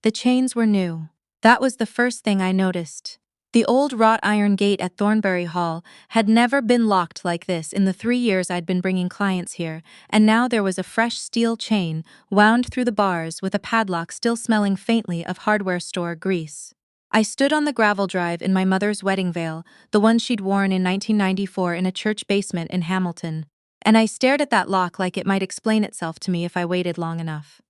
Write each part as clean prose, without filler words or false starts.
The chains were new. That was the first thing I noticed. The old wrought iron gate at Thornbury Hall had never been locked like this in the 3 years I'd been bringing clients here, and now there was a fresh steel chain wound through the bars with a padlock still smelling faintly of hardware store grease. I stood on the gravel drive in my mother's wedding veil, the one she'd worn in 1994 in a church basement in Hamilton, and I stared at that lock like it might explain itself to me if I waited long enough.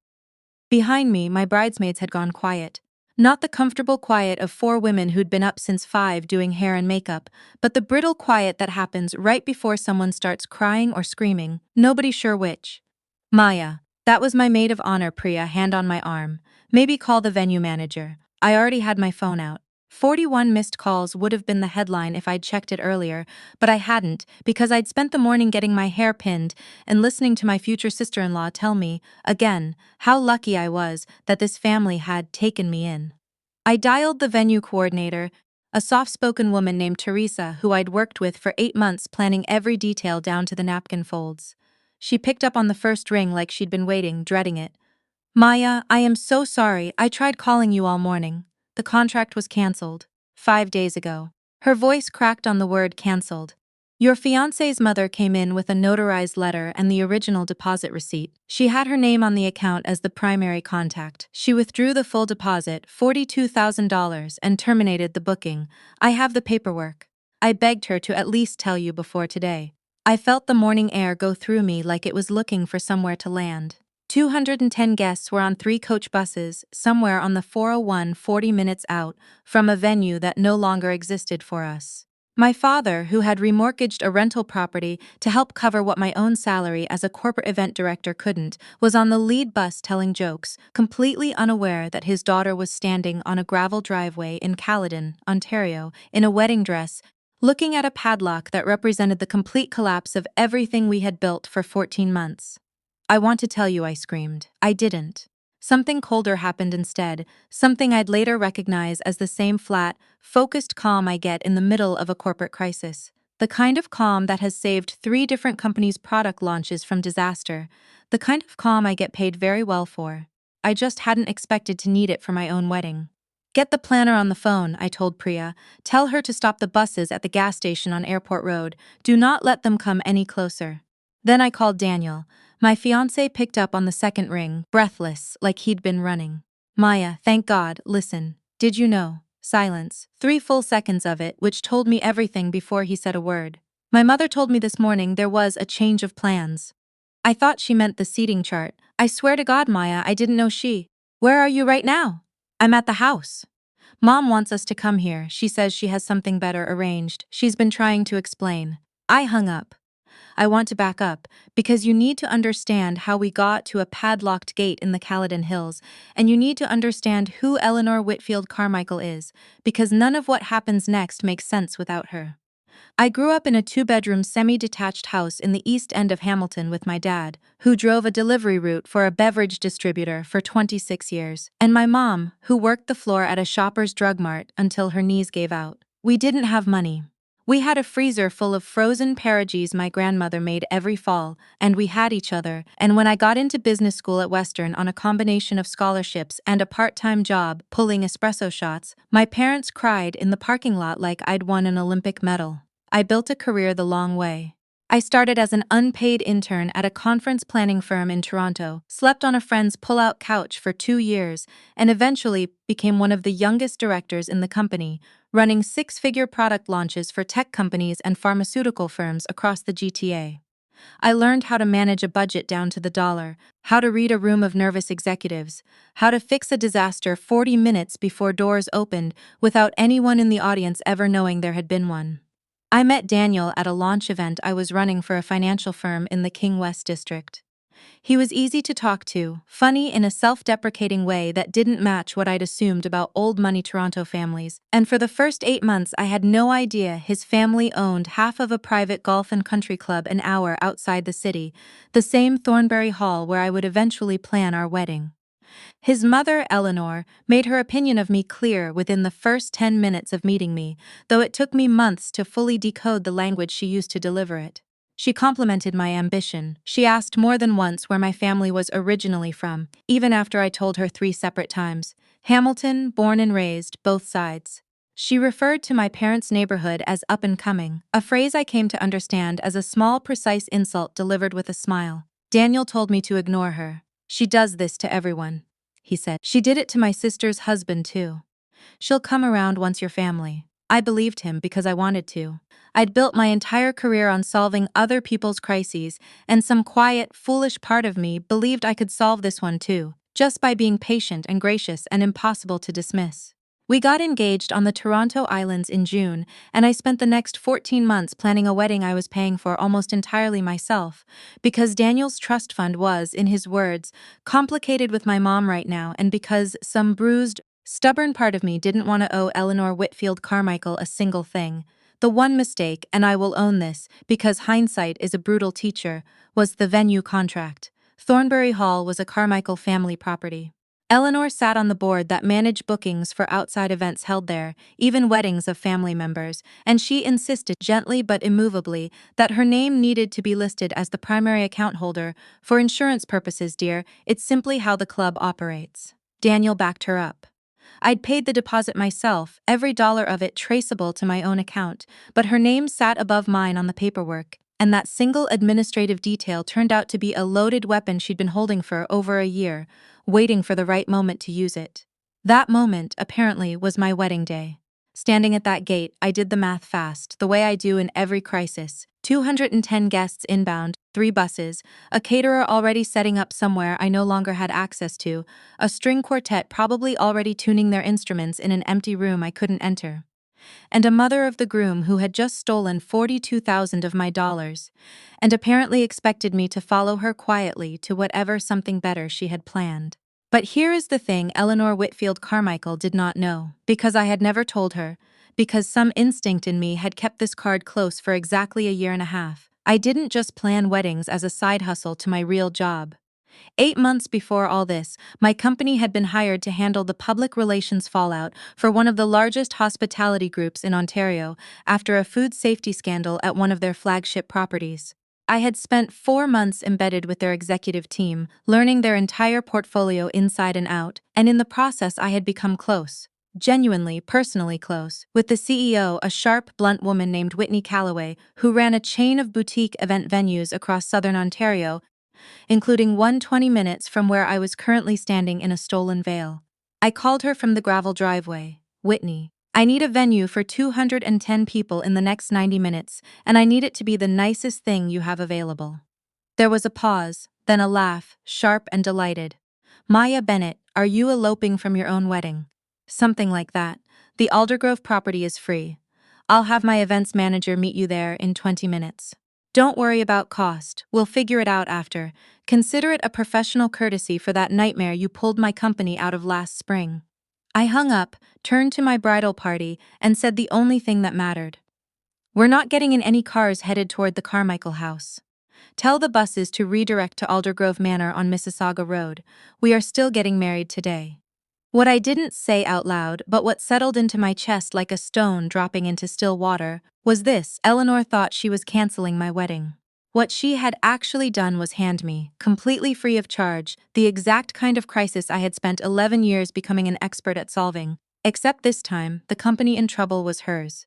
Behind me, my bridesmaids had gone quiet. Not the comfortable quiet of 4 women who'd been up since 5 doing hair and makeup, but the brittle quiet that happens right before someone starts crying or screaming, nobody sure which. Maya. That was my maid of honor, Priya, hand on my arm. Maybe call the venue manager. I already had my phone out. 41 missed calls would have been the headline if I'd checked it earlier, but I hadn't because I'd spent the morning getting my hair pinned and listening to my future sister-in-law tell me, again, how lucky I was that this family had taken me in. I dialed the venue coordinator, a soft-spoken woman named Teresa who I'd worked with for 8 months planning every detail down to the napkin folds. She picked up on the first ring like she'd been waiting, dreading it. Maya, I am so sorry, I tried calling you all morning. The contract was cancelled 5 days ago. Her voice cracked on the word cancelled. Your fiancé's mother came in with a notarized letter and the original deposit receipt. She had her name on the account as the primary contact. She withdrew the full deposit, $42,000, and terminated the booking. I have the paperwork. I begged her to at least tell you before today. I felt the morning air go through me like it was looking for somewhere to land. 210 guests were on 3 coach buses, somewhere on the 401, 40 minutes out from a venue that no longer existed for us. My father, who had remortgaged a rental property to help cover what my own salary as a corporate event director couldn't, was on the lead bus telling jokes, completely unaware that his daughter was standing on a gravel driveway in Caledon, Ontario, in a wedding dress, looking at a padlock that represented the complete collapse of everything we had built for 14 months. I want to tell you, I screamed. I didn't. Something colder happened instead, something I'd later recognize as the same flat, focused calm I get in the middle of a corporate crisis. The kind of calm that has saved 3 different companies' product launches from disaster. The kind of calm I get paid very well for. I just hadn't expected to need it for my own wedding. Get the planner on the phone, I told Priya. Tell her to stop the buses at the gas station on Airport Road. Do not let them come any closer. Then I called Daniel. My fiancé picked up on the second ring, breathless, like he'd been running. Maya, thank God, listen. Did you know? Silence. 3 full seconds of it, which told me everything before he said a word. My mother told me this morning there was a change of plans. I thought she meant the seating chart. I swear to God, Maya, I didn't know she. Where are you right now? I'm at the house. Mom wants us to come here. She says she has something better arranged. She's been trying to explain. I hung up. I want to back up, because you need to understand how we got to a padlocked gate in the Caledon Hills, and you need to understand who Eleanor Whitfield Carmichael is, because none of what happens next makes sense without her. I grew up in a 2-bedroom semi-detached house in the East End of Hamilton with my dad, who drove a delivery route for a beverage distributor for 26 years, and my mom, who worked the floor at a Shoppers Drug Mart until her knees gave out. We didn't have money. We had a freezer full of frozen pierogies my grandmother made every fall, and we had each other, and when I got into business school at Western on a combination of scholarships and a part-time job pulling espresso shots, my parents cried in the parking lot like I'd won an Olympic medal. I built a career the long way. I started as an unpaid intern at a conference planning firm in Toronto, slept on a friend's pull-out couch for 2 years, and eventually became one of the youngest directors in the company, running 6-figure product launches for tech companies and pharmaceutical firms across the GTA. I learned how to manage a budget down to the dollar, how to read a room of nervous executives, how to fix a disaster 40 minutes before doors opened without anyone in the audience ever knowing there had been one. I met Daniel at a launch event I was running for a financial firm in the King West district. He was easy to talk to, funny in a self-deprecating way that didn't match what I'd assumed about old-money Toronto families, and for the first 8 months I had no idea his family owned half of a private golf and country club an hour outside the city, the same Thornbury Hall where I would eventually plan our wedding. His mother, Eleanor, made her opinion of me clear within the first 10 minutes of meeting me, though it took me months to fully decode the language she used to deliver it. She complimented my ambition. She asked more than once where my family was originally from, even after I told her 3 separate times. Hamilton, born and raised, both sides. She referred to my parents' neighborhood as up and coming, a phrase I came to understand as a small, precise insult delivered with a smile. Daniel told me to ignore her. She does this to everyone, he said. She did it to my sister's husband, too. She'll come around once you're family. I believed him because I wanted to. I'd built my entire career on solving other people's crises, and some quiet, foolish part of me believed I could solve this one too, just by being patient and gracious and impossible to dismiss. We got engaged on the Toronto Islands in June, and I spent the next 14 months planning a wedding I was paying for almost entirely myself, because Daniel's trust fund was, in his words, complicated with my mom right now, and because some bruised, stubborn part of me didn't want to owe Eleanor Whitfield Carmichael a single thing. The one mistake, and I will own this, because hindsight is a brutal teacher, was the venue contract. Thornbury Hall was a Carmichael family property. Eleanor sat on the board that managed bookings for outside events held there, even weddings of family members, and she insisted gently but immovably that her name needed to be listed as the primary account holder. For insurance purposes, dear, it's simply how the club operates. Daniel backed her up. I'd paid the deposit myself, every dollar of it traceable to my own account, but her name sat above mine on the paperwork, and that single administrative detail turned out to be a loaded weapon she'd been holding for over a year, waiting for the right moment to use it. That moment, apparently, was my wedding day. Standing at that gate, I did the math fast, the way I do in every crisis. 210 guests inbound, 3 buses, a caterer already setting up somewhere I no longer had access to, a string quartet probably already tuning their instruments in an empty room I couldn't enter, and a mother of the groom who had just stolen $42,000 of my dollars, and apparently expected me to follow her quietly to whatever something better she had planned. But here is the thing Eleanor Whitfield Carmichael did not know, because I had never told her, because some instinct in me had kept this card close for exactly a year and a half. I didn't just plan weddings as a side hustle to my real job. 8 months before all this, my company had been hired to handle the public relations fallout for one of the largest hospitality groups in Ontario after a food safety scandal at one of their flagship properties. I had spent 4 months embedded with their executive team, learning their entire portfolio inside and out, and in the process I had become close. Genuinely, personally close, with the CEO, a sharp, blunt woman named Whitney Calloway, who ran a chain of boutique event venues across southern Ontario, including one 20 minutes from where I was currently standing in a stolen vale. I called her from the gravel driveway. Whitney, I need a venue for 210 people in the next 90 minutes, and I need it to be the nicest thing you have available. There was a pause, then a laugh, sharp and delighted. Maya Bennett, are you eloping from your own wedding? Something like that. The Aldergrove property is free. I'll have my events manager meet you there in 20 minutes. Don't worry about cost, we'll figure it out after. Consider it a professional courtesy for that nightmare you pulled my company out of last spring. I hung up, turned to my bridal party, and said the only thing that mattered. We're not getting in any cars headed toward the Carmichael house. Tell the buses to redirect to Aldergrove Manor on Mississauga Road. We are still getting married today. What I didn't say out loud, but what settled into my chest like a stone dropping into still water, was this: Eleanor thought she was canceling my wedding. What she had actually done was hand me, completely free of charge, the exact kind of crisis I had spent 11 years becoming an expert at solving. Except this time, the company in trouble was hers.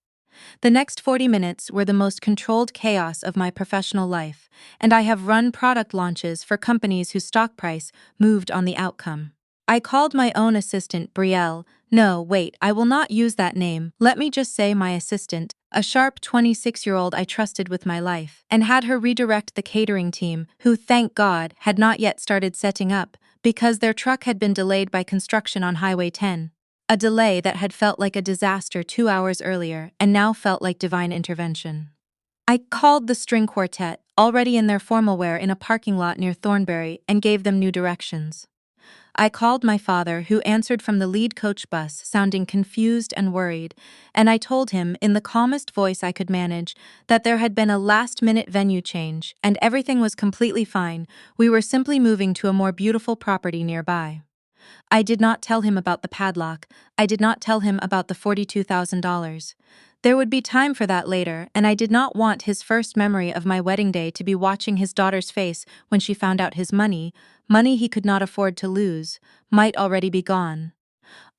The next 40 minutes were the most controlled chaos of my professional life, and I have run product launches for companies whose stock price moved on the outcome. I called my own assistant, Brielle. No, wait, I will not use that name. Let me just say my assistant, a sharp 26-year-old I trusted with my life, and had her redirect the catering team, who, thank God, had not yet started setting up, because their truck had been delayed by construction on Highway 10. A delay that had felt like a disaster 2 hours earlier and now felt like divine intervention. I called the string quartet, already in their formal wear in a parking lot near Thornbury, and gave them new directions. I called my father, who answered from the lead coach bus, sounding confused and worried, and I told him, in the calmest voice I could manage, that there had been a last-minute venue change, and everything was completely fine. We were simply moving to a more beautiful property nearby. I did not tell him about the padlock. I did not tell him about the $42,000. There would be time for that later, and I did not want his first memory of my wedding day to be watching his daughter's face when she found out his money he could not afford to lose, might already be gone.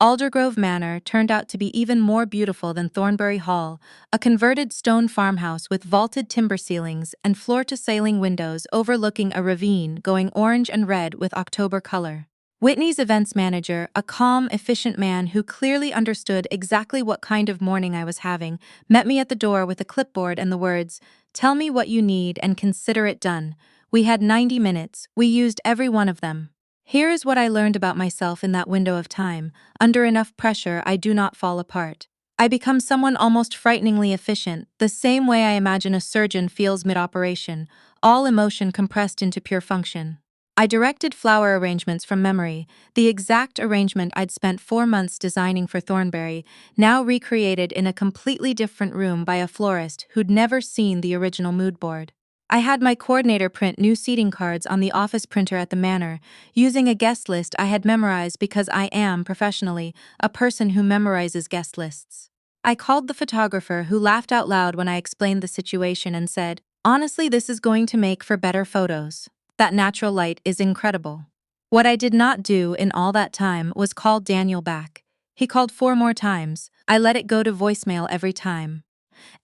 Aldergrove Manor turned out to be even more beautiful than Thornbury Hall, a converted stone farmhouse with vaulted timber ceilings and floor-to-ceiling windows overlooking a ravine going orange and red with October color. Whitney's events manager, a calm, efficient man who clearly understood exactly what kind of morning I was having, met me at the door with a clipboard and the words, "Tell me what you need and consider it done." We had 90 minutes. We used every one of them. Here is what I learned about myself in that window of time. Under enough pressure, I do not fall apart. I become someone almost frighteningly efficient, the same way I imagine a surgeon feels mid-operation, all emotion compressed into pure function. I directed flower arrangements from memory, the exact arrangement I'd spent 4 months designing for Thornbury, now recreated in a completely different room by a florist who'd never seen the original mood board. I had my coordinator print new seating cards on the office printer at the manor, using a guest list I had memorized because I am, professionally, a person who memorizes guest lists. I called the photographer who laughed out loud when I explained the situation and said, "Honestly, this is going to make for better photos. That natural light is incredible." What I did not do in all that time was call Daniel back. He called 4 more times. I let it go to voicemail every time.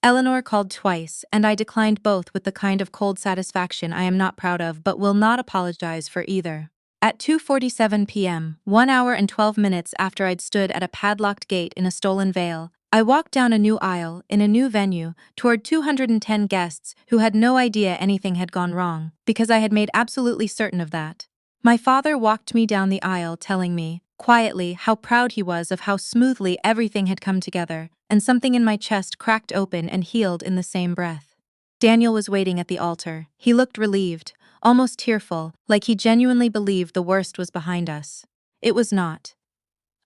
Eleanor called twice, and I declined both with the kind of cold satisfaction I am not proud of but will not apologize for either. At 2:47 p.m., 1 hour and 12 minutes after I'd stood at a padlocked gate in a stolen vale, I walked down a new aisle, in a new venue, toward 210 guests who had no idea anything had gone wrong, because I had made absolutely certain of that. My father walked me down the aisle telling me, quietly, how proud he was of how smoothly everything had come together, and something in my chest cracked open and healed in the same breath. Daniel was waiting at the altar. He looked relieved, almost tearful, like he genuinely believed the worst was behind us. It was not.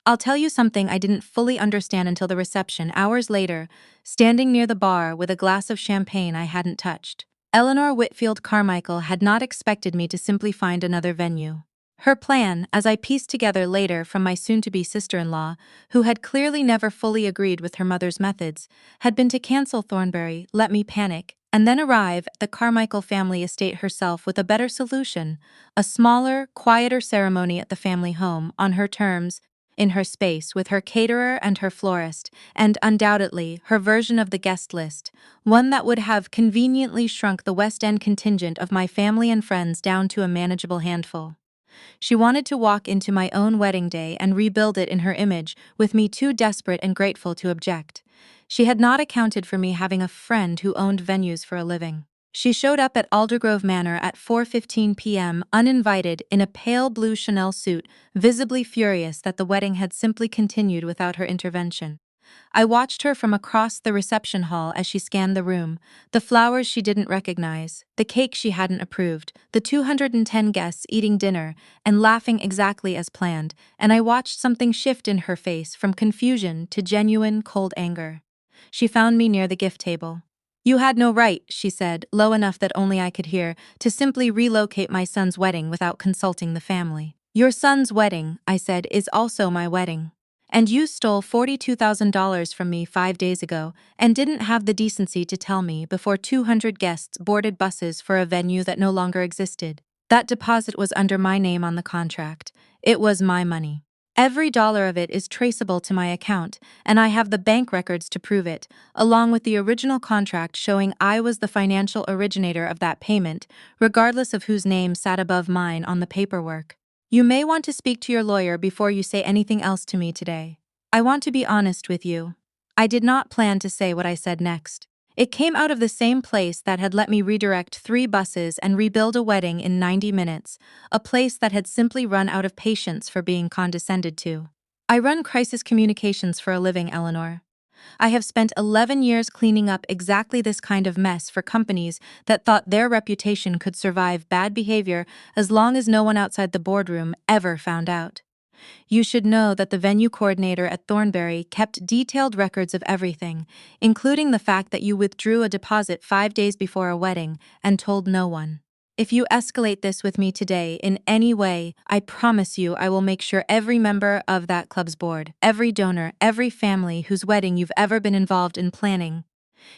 I'll tell you something I didn't fully understand until the reception, hours later, standing near the bar with a glass of champagne I hadn't touched. Eleanor Whitfield Carmichael had not expected me to simply find another venue. Her plan, as I pieced together later from my soon-to-be sister-in-law, who had clearly never fully agreed with her mother's methods, had been to cancel Thornbury, let me panic, and then arrive at the Carmichael family estate herself with a better solution, a smaller, quieter ceremony at the family home, on her terms, in her space with her caterer and her florist, and undoubtedly her version of the guest list, one that would have conveniently shrunk the West End contingent of my family and friends down to a manageable handful. She wanted to walk into my own wedding day and rebuild it in her image, with me too desperate and grateful to object. She had not accounted for me having a friend who owned venues for a living. She showed up at Aldergrove Manor at 4:15 p.m. uninvited in a pale blue Chanel suit, visibly furious that the wedding had simply continued without her intervention. I watched her from across the reception hall as she scanned the room, the flowers she didn't recognize, the cake she hadn't approved, the 210 guests eating dinner and laughing exactly as planned, and I watched something shift in her face from confusion to genuine, cold anger. She found me near the gift table. "You had no right," she said, low enough that only I could hear, "to simply relocate my son's wedding without consulting the family." "Your son's wedding," I said, "is also my wedding. And you stole $42,000 from me 5 days ago and didn't have the decency to tell me before 200 guests boarded buses for a venue that no longer existed. That deposit was under my name on the contract. It was my money. Every dollar of it is traceable to my account, and I have the bank records to prove it, along with the original contract showing I was the financial originator of that payment, regardless of whose name sat above mine on the paperwork. You may want to speak to your lawyer before you say anything else to me today. I want to be honest with you. I did not plan to say what I said next. It came out of the same place that had let me redirect 3 buses and rebuild a wedding in 90 minutes, a place that had simply run out of patience for being condescended to. I run crisis communications for a living, Eleanor. I have spent 11 years cleaning up exactly this kind of mess for companies that thought their reputation could survive bad behavior as long as no one outside the boardroom ever found out. You should know that the venue coordinator at Thornbury kept detailed records of everything, including the fact that you withdrew a deposit 5 days before a wedding and told no one. If you escalate this with me today in any way, I promise you I will make sure every member of that club's board, every donor, every family whose wedding you've ever been involved in planning,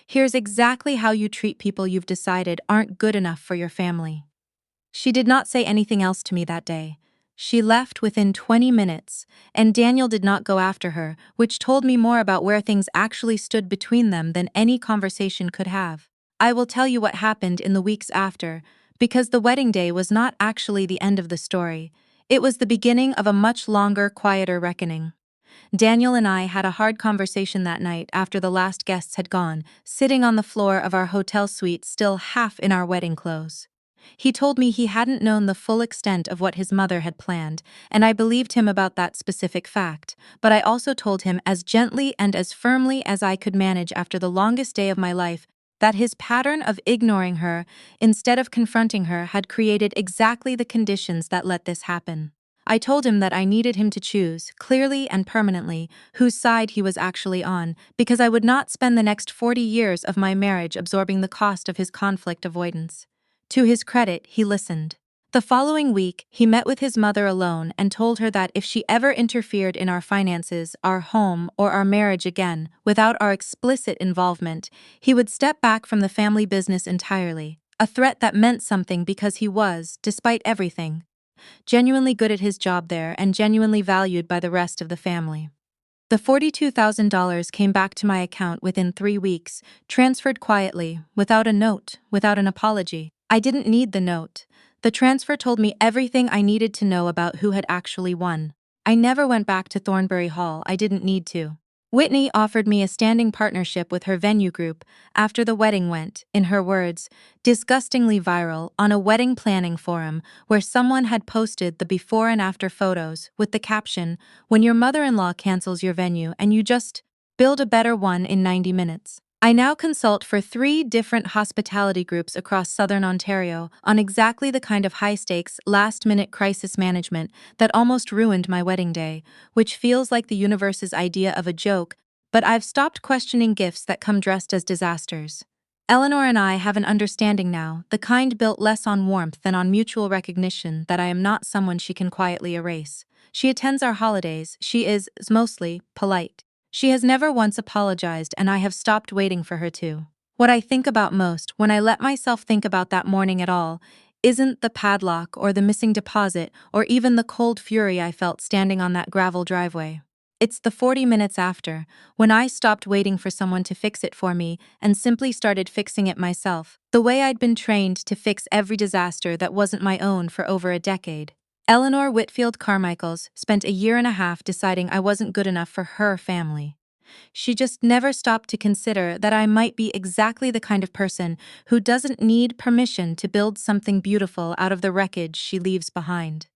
here's exactly how you treat people you've decided aren't good enough for your family." She did not say anything else to me that day. She left within 20 minutes, and Daniel did not go after her, which told me more about where things actually stood between them than any conversation could have. I will tell you what happened in the weeks after, because the wedding day was not actually the end of the story. It was the beginning of a much longer, quieter reckoning. Daniel and I had a hard conversation that night after the last guests had gone, sitting on the floor of our hotel suite still half in our wedding clothes. He told me he hadn't known the full extent of what his mother had planned, and I believed him about that specific fact, but I also told him as gently and as firmly as I could manage after the longest day of my life that his pattern of ignoring her instead of confronting her had created exactly the conditions that let this happen. I told him that I needed him to choose, clearly and permanently, whose side he was actually on, because I would not spend the next 40 years of my marriage absorbing the cost of his conflict avoidance. To his credit, he listened. The following week, he met with his mother alone and told her that if she ever interfered in our finances, our home, or our marriage again, without our explicit involvement, he would step back from the family business entirely, a threat that meant something because he was, despite everything, genuinely good at his job there and genuinely valued by the rest of the family. The $42,000 came back to my account within 3 weeks, transferred quietly, without a note, without an apology. I didn't need the note. The transfer told me everything I needed to know about who had actually won. I never went back to Thornbury Hall, I didn't need to. Whitney offered me a standing partnership with her venue group after the wedding went, in her words, disgustingly viral on a wedding planning forum where someone had posted the before and after photos with the caption, "When your mother-in-law cancels your venue and you just build a better one in 90 minutes." I now consult for 3 different hospitality groups across southern Ontario on exactly the kind of high-stakes, last-minute crisis management that almost ruined my wedding day, which feels like the universe's idea of a joke, but I've stopped questioning gifts that come dressed as disasters. Eleanor and I have an understanding now, the kind built less on warmth than on mutual recognition that I am not someone she can quietly erase. She attends our holidays, she is, mostly, polite. She has never once apologized, and I have stopped waiting for her to. What I think about most, when I let myself think about that morning at all, isn't the padlock or the missing deposit or even the cold fury I felt standing on that gravel driveway. It's the 40 minutes after, when I stopped waiting for someone to fix it for me and simply started fixing it myself, the way I'd been trained to fix every disaster that wasn't my own for over a decade. Eleanor Whitfield Carmichaels spent a year and a half deciding I wasn't good enough for her family. She just never stopped to consider that I might be exactly the kind of person who doesn't need permission to build something beautiful out of the wreckage she leaves behind.